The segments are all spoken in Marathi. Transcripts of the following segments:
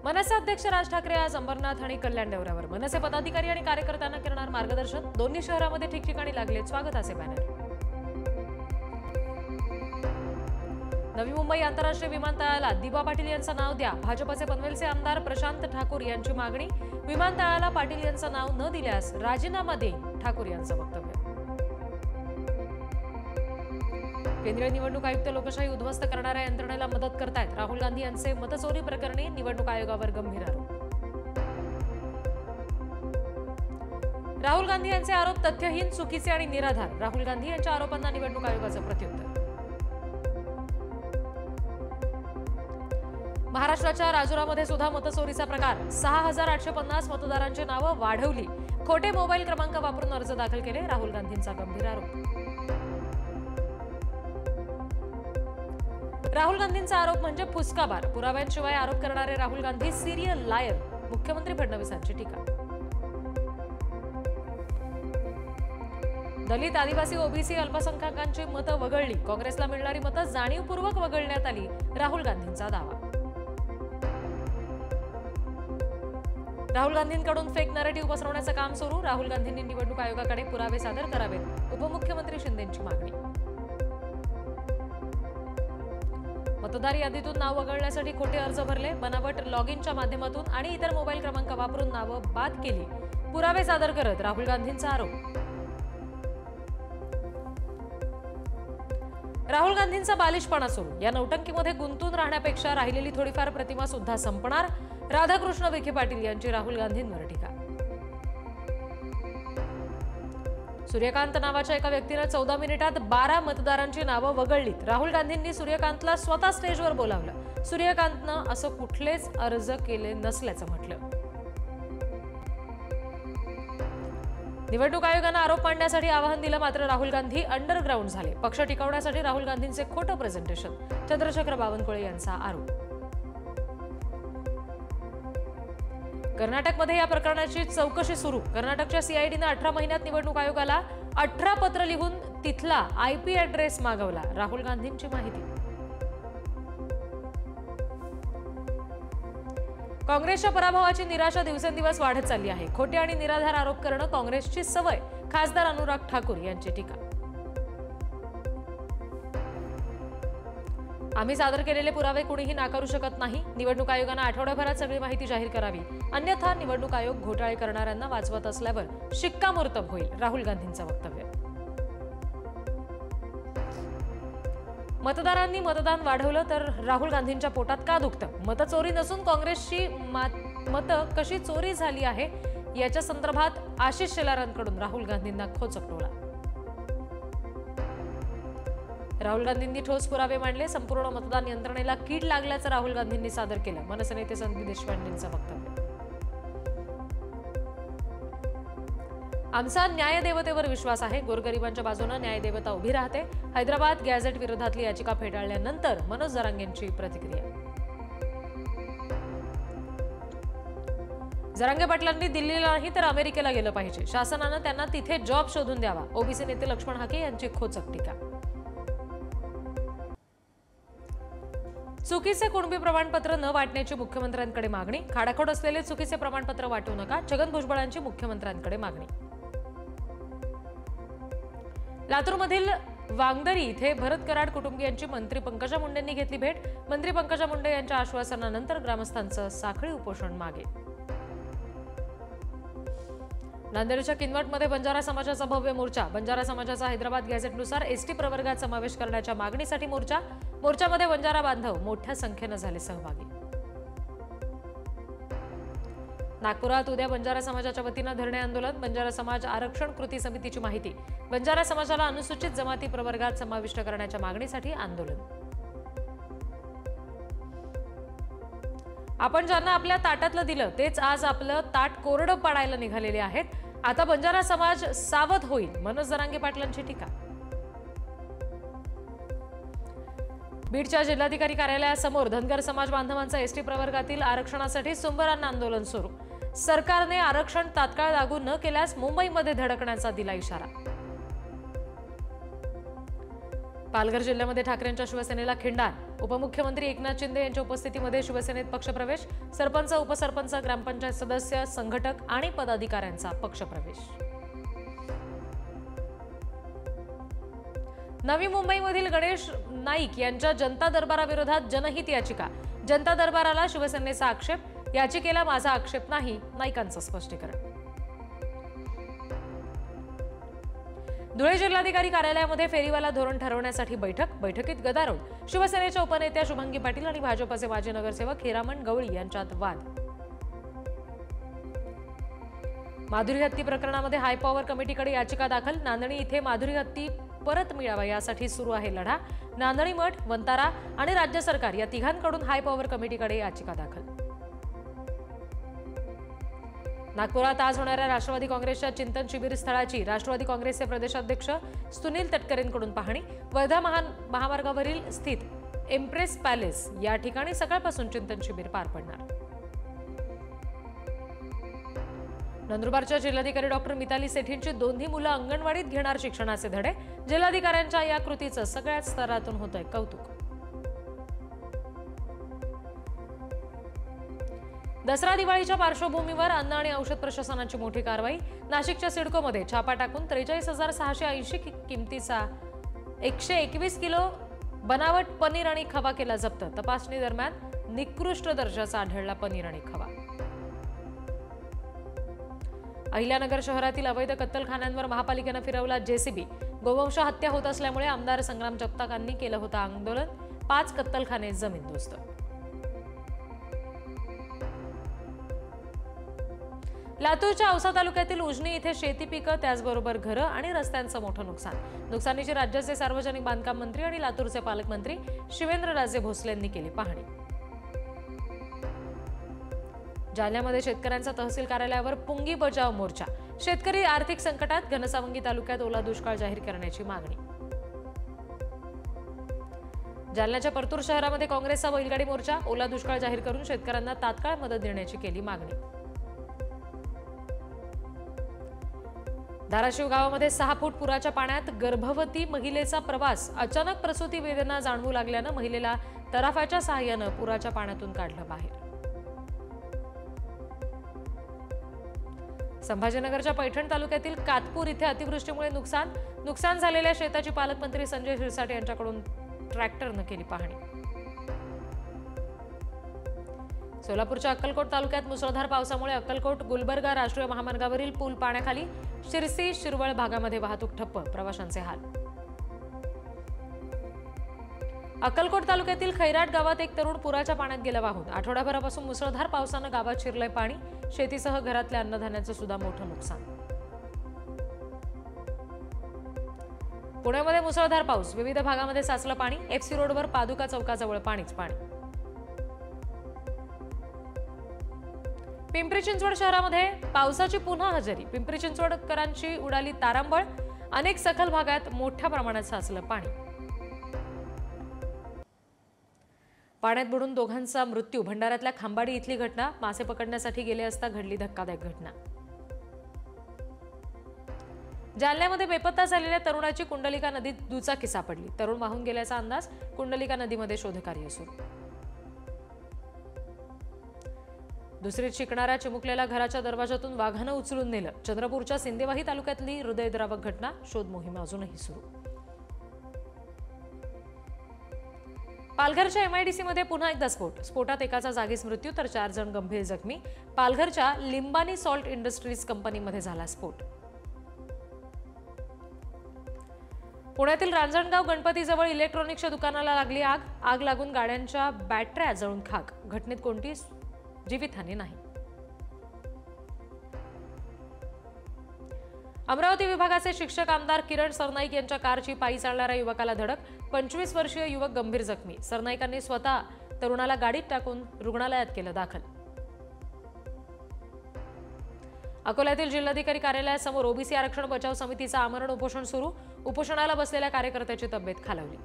मनसे अध्यक्ष राज ठाकरे आज अंबरनाथ आणि कल्याण दौऱ्यावर. मनसे पदाधिकारी आणि कार्यकर्त्यांना करणार मार्गदर्शन. दोन्ही शहरांमध्ये ठिकठिकाणी लागले स्वागताचे बॅनर. नवी मुंबई आंतरराष्ट्रीय विमानतळाला दिबा पाटील यांचं नाव द्या. भाजपचे पनवेलचे आमदार प्रशांत ठाकूर यांची मागणी. विमानतळाला पाटील यांचं नाव न दिल्यास राजीनामा देईन, ठाकूर यांचं वक्तव्य. केंद्रीय निवडणूक आयुक्त लोकशाही उद्ध्वस्त करणाऱ्या यंत्रणेला मदत करतायत. राहुल गांधी यांचे मतचोरी प्रकरणी निवडणूक आयोगावर गंभीर आरोप. राहुल गांधी यांचे आरोप तथ्यहीन, चुकीचे आणि निराधार. राहुल गांधी यांच्या आरोपांना निवडणूक आयोगाचं प्रत्युत्तर. महाराष्ट्राच्या राजुरामध्ये सुद्धा मतचोरीचा प्रकार. 6,850 मतदारांची नावं वाढवली. खोटे मोबाईल क्रमांक वापरून अर्ज दाखल केले. राहुल गांधींचा गंभीर आरोप. राहुल गांधींचा आरोप म्हणजे फुसकाबार. पुराव्यांशिवाय आरोप करणारे राहुल गांधी सिरियल लायर. मुख्यमंत्री फडणवीसांची टीका. दलित, आदिवासी, ओबीसी, अल्पसंख्याकांची मतं वगळली. काँग्रेसला मिळणारी मतं जाणीवपूर्वक वगळण्यात आली. राहुल गांधींचा दावा. राहुल गांधींकडून फेक नरेटिव्ह पसरवण्याचं काम सुरू. राहुल गांधींनी निवडणूक आयोगाकडे पुरावे सादर करावेत. उपमुख्यमंत्री शिंदेंची मागणी. मतदार यादीतून नाव वगळण्यासाठी खोटे अर्ज भरले. बनावट लॉगिनच्या माध्यमातून आणि इतर मोबाईल क्रमांक वापरून नावं बाद केली. पुरावे सादर करत राहुल गांधींचा आरोप. राहुल गांधींचा बालिशपणा सुरू. या नौटंकीमध्ये गुंतून राहण्यापेक्षा राहिलेली थोडीफार प्रतिमा सुद्धा संपणार. राधाकृष्ण विखे पाटील यांची राहुल गांधींवर टीका. सूर्यकांत नावाच्या एका व्यक्तीने 14 मिनिटात 12 मतदारांची नावं वगळलीत. राहुल गांधींनी सूर्यकांतला स्वतः स्टेजवर बोलावलं. सूर्यकांतनं असं कुठलेच अर्ज केले नसल्याचं म्हटलं. निवडणूक आयोगानं आरोप मांडण्यासाठी आवाहन दिलं, मात्र राहुल गांधी अंडरग्राऊंड झाले. पक्ष टिकवण्यासाठी राहुल गांधींचे खोटं प्रेझेंटेशन. चंद्रशेखर बावनकुळे यांचा आरोप. कर्नाटकमध्ये या प्रकरणाची चौकशी सुरू. कर्नाटकच्या सीआयडीनं 18 महिन्यात निवडणूक आयोगाला 18 पत्र लिहून तिथला IP ॲड्रेस मागवला. राहुल गांधींची माहिती. काँग्रेसच्या पराभवाची निराशा दिवसेंदिवस वाढत चालली आहे. खोटे आणि निराधार आरोप करणं काँग्रेसची सवय. खासदार अनुराग ठाकूर यांची टीका. आम्ही सादर केलेले पुरावे कुणीही नाकारू शकत नाही. निवडणूक आयोगानं आठवड्याभरात सगळी माहिती जाहीर करावी, अन्यथा निवडणूक आयोग घोटाळे करणाऱ्यांना वाचवत असल्यावर शिक्कामोर्तब होईल. राहुल गांधींचं वक्तव्य. मतदारांनी मतदान वाढवलं तर राहुल गांधींच्या पोटात का दुखतं? मतचोरी नसून काँग्रेसची मतं कशी चोरी झाली आहे याच्या संदर्भात आशिष शेलारांकडून राहुल गांधींना खोचकटोला. राहुल गांधींनी ठोस पुरावे मांडले. संपूर्ण मतदान यंत्रणेला कीड लागल्याचं राहुल गांधींनी सादर केलं. मनसे नेते संदीप देशपांडेंचं वक्तव्य. आमचा न्यायदेवतेवर विश्वास आहे. गोरगरिबांच्या बाजूने न्यायदेवता उभी राहते. हैदराबाद गॅझेट विरोधातली याचिका फेटाळल्यानंतर मनोज जरांगेंची प्रतिक्रिया. जरांगे पाटलांनी दिल्लीला नाही तर अमेरिकेला गेलं पाहिजे. शासनानं त्यांना तिथे जॉब शोधून द्यावा. ओबीसी नेते लक्ष्मण हाके यांची खोचक टीका. चुकीचे कुणबी प्रमाणपत्र न वाटण्याची मुख्यमंत्र्यांकडे मागणी. खाडाखोड असलेले चुकीचे प्रमाणपत्र वाटू नका. छगन भुजबळांची मुख्यमंत्र्यांकडे मागणी. लातूरमधील वांगदरी इथे भरत कराड कुटुंबियांची मंत्री पंकजा मुंडेंनी घेतली भेट. मंत्री पंकजा मुंडे यांच्या आश्वासनानंतर ग्रामस्थांचं साखळी उपोषण मागे. नांदेडच्या किनवटमध्ये बंजारा समाजाचा भव्य मोर्चा. बंजारा समाजाचा हैदराबाद गॅझेटनुसार एसटी प्रवर्गात समावेश करण्याच्या मागणीसाठी मोर्चा. मोर्चामध्ये बंजारा बांधव मोठ्या संख्येनं झाले सहभागी. नागपुरात उद्या बंजारा समाजाच्या वतीनं धरणे आंदोलन. बंजारा समाज आरक्षण कृती समितीची माहिती. बंजारा समाजाला अनुसूचित जमाती प्रवर्गात समाविष्ट करण्याच्या मागणीसाठी आंदोलन. आपण ज्यांना आपल्या ताटातलं दिलं तेच आज आपलं ताट कोरडं पाडायला निघालेले आहेत. आता बंजारा समाज सावध होईल. मनोज जरांगे पाटलांची टीका. बीडच्या जिल्हाधिकारी कार्यालयासमोर धनगर समाज बांधवांचं एसटी प्रवर्गातील आरक्षणासाठी सोमवारांना आंदोलन सुरू. सरकारने आरक्षण तात्काळ लागू न केल्यास मुंबईमध्ये धडकण्याचा दिला इशारा. पालघर जिल्ह्यामध्ये ठाकरेंच्या शिवसेनेला खिंडार। उपमुख्यमंत्री एकनाथ शिंदे यांच्या उपस्थितीमध्ये शिवसेनेत पक्षप्रवेश। सरपंच, उपसरपंच, ग्रामपंचायत सदस्य, संघटक आणि पदाधिकाऱ्यांचा पक्षप्रवेश। नवी मुंबईमधील गणेश नाईक यांच्या जनता दरबाराविरोधात जनहित याचिका। जनता दरबाराला शिवसेनेचा आक्षेप, याचिकेला माझा आक्षेप नाही, नाईकांचं स्पष्टीकरण। धुळे जिल्हाधिकारी कार्यालयामध्ये फेरीवाला धोरण ठरवण्यासाठी बैठकीत गदारोळ। शिवसेनेच्या उपनेत्या शुभंगी पाटील आणि भाजपचे माजी नगरसेवक हिरामण गवळी यांच्यात वाद। माधुरी हत्ती प्रकरणामध्ये हायपॉवर कमिटीकडे याचिका दाखल। नांदणी इथे माधुरी हत्ती परत मिळावा यासाठी सुरू आहे लढा। नांदणी मठ, वंतारा आणि राज्य सरकार या तिघांकडून हायपॉवर कमिटीकडे याचिका दाखल। नागपुरात आज होणाऱ्या राष्ट्रवादी काँग्रेसच्या चिंतन शिबिर स्थळाची राष्ट्रवादी काँग्रेसचे प्रदेशाध्यक्ष सुनील तटकरेंकडून पाहणी। वर्धा महामार्गावरील स्थित एम्प्रेस पॅलेस या ठिकाणी सकाळपासून चिंतन शिबिर पार पडणार। नंदुरबारच्या जिल्हाधिकारी डॉक्टर मिताली सेठींची दोन्ही मुलं अंगणवाडीत घेणार शिक्षणाचे धडे। जिल्हाधिकाऱ्यांच्या या कृतीचं सगळ्याच स्तरातून होतंय कौतुक। दसरा दिवाळीच्या पार्श्वभूमीवर अन्न आणि औषध प्रशासनाची मोठी कारवाई। नाशिकच्या सिडकोमध्ये छापा टाकून 43,680 किमतीचा 121 किलो बनावट पनीर आणि खवा केला जप्त। तपासणी दरम्यान निकृष्ट दर्जाचा आढळला पनीर आणि खवा। अहिल्यानगर शहरातील अवैध कत्तलखान्यांवर महापालिकेनं फिरवला जेसीबी। गोवंश हत्या होत असल्यामुळे आमदार संग्राम जगतापांनी केलं होतं आंदोलन। 5 कत्तलखाने जमीनदोस्त। लातूरच्या औसा तालुक्यातील उजनी इथे शेती पिकं, त्याचबरोबर घरं आणि रस्त्यांचं मोठं नुकसान। नुकसानीची राज्याचे सार्वजनिक बांधकाम मंत्री आणि लातूरचे पालकमंत्री शिवेंद्रराजे भोसलेंनी केली पाहणी। जालन्यामध्ये शेतकऱ्यांचा तहसील कार्यालयावर पुंगी बचाव मोर्चा। शेतकरी आर्थिक संकटात, घनसावंगी तालुक्यात ओला दुष्काळ जाहीर करण्याची मागणी। जालन्याच्या परतूर शहरामध्ये काँग्रेसचा बैलगाडी मोर्चा। ओला दुष्काळ जाहीर करून शेतकऱ्यांना तात्काळ मदत देण्याची केली मागणी। धाराशिव गावामध्ये 6 फूट पुराच्या पाण्यात गर्भवती महिलेचा प्रवास। अचानक प्रसूती वेदना जाणवू लागल्यानं महिलेला तराफ्याच्या सहाय्यानं पुराच्या पाण्यातून काढलं बाहेर। संभाजीनगरच्या पैठण तालुक्यातील कातपूर इथे अतिवृष्टीमुळे नुकसान झालेल्या शेताची पालकमंत्री संजय शिरसाट यांच्याकडून ट्रॅक्टरनं केली पाहणी। सोलापूरच्या अक्कलकोट तालुक्यात मुसळधार पावसामुळे अक्कलकोट गुलबर्गा राष्ट्रीय महामार्गावरील पूल पाण्याखाली। शिरसी शिरवळ भागामध्ये वाहतूक ठप्प, प्रवाशांचे हाल। अक्कलकोट तालुक्यातील खैराट गावात एक तरुण पुराच्या पाण्यात गेला वाहून। आठवड्याभरापासून मुसळधार पावसानं गावात शिरलंय पाणी। शेतीसह घरातल्या अन्नधान्याचं सुद्धा मोठं नुकसान। पुण्यामध्ये मुसळधार पाऊस, विविध भागामध्ये साचलं पाणी। एफसी रोडवर पादुका चौकाजवळ पाणीच पाणी। पिंपरी चिंचवड शहरामध्ये पावसाची पुन्हा हजेरी। पिंपरी चिंचवडकरांची उडाली तारांबळ। अनेक सखल भागात मोठ्या प्रमाणात साचलं पाणी। पाण्यात बुडून दोघांचा मृत्यू। भंडाऱ्यातल्या खांबाडी इथली घटना। मासे पकडण्यासाठी गेले असता घडली धक्कादायक घटना। जालन्यामध्ये बेपत्ता झालेल्या तरुणाची कुंडलिका नदीत दुचाकी सापडली। तरुण वाहून गेल्याचा अंदाज। कुंडलिका नदीमध्ये शोधकार्य सुरू। दुसरीत शिकणाऱ्या चिमुकलेल्या घराच्या दरवाजातून वाघानं उचलून नेलं। चंद्रपूरच्या सिंदेवाही तालुक्यातली हृदयद्रावक घटना। शोध मोहीम अजूनही सुरू। पालघरच्या MIDC मध्ये पुन्हा एकदा स्फोटात एकाचा जागीच मृत्यू तर 4 जण गंभीर जखमी। पालघरच्या लिंबानी सॉल्ट इंडस्ट्रीज कंपनीमध्ये झाला स्फोट। पुण्यातील रांजणगाव गणपतीजवळ इलेक्ट्रॉनिक्सच्या दुकानाला लागली आग। आग लागून गाड्यांच्या बॅटऱ्या जळून खाक। घटनेत कोणती जीवितहानी नाही। अमरावती विभागाचे शिक्षक आमदार किरण सरनाईक यांच्या कारची पायी चालणाऱ्या युवकाला धडक। 25 वर्षीय युवक गंभीर जखमी। सरनाईकांनी स्वतः तरुणाला गाडीत टाकून रुग्णालयात केलं दाखल। अकोल्यातील जिल्हाधिकारी कार्यालयासमोर ओबीसी आरक्षण बचाव समितीचा आमरण उपोषण सुरू। उपोषणाला बसलेल्या कार्यकर्त्याची तब्येत खालावली।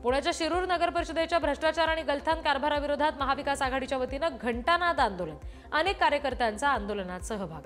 पुण्याच्या शिरूर नगर परिषदेच्या भ्रष्टाचार आणि गलथान कारभाराविरोधात महाविकास आघाडीच्या वतीनं घंटानाद आंदोलन। अनेक कार्यकर्त्यांचा आंदोलनात सहभाग।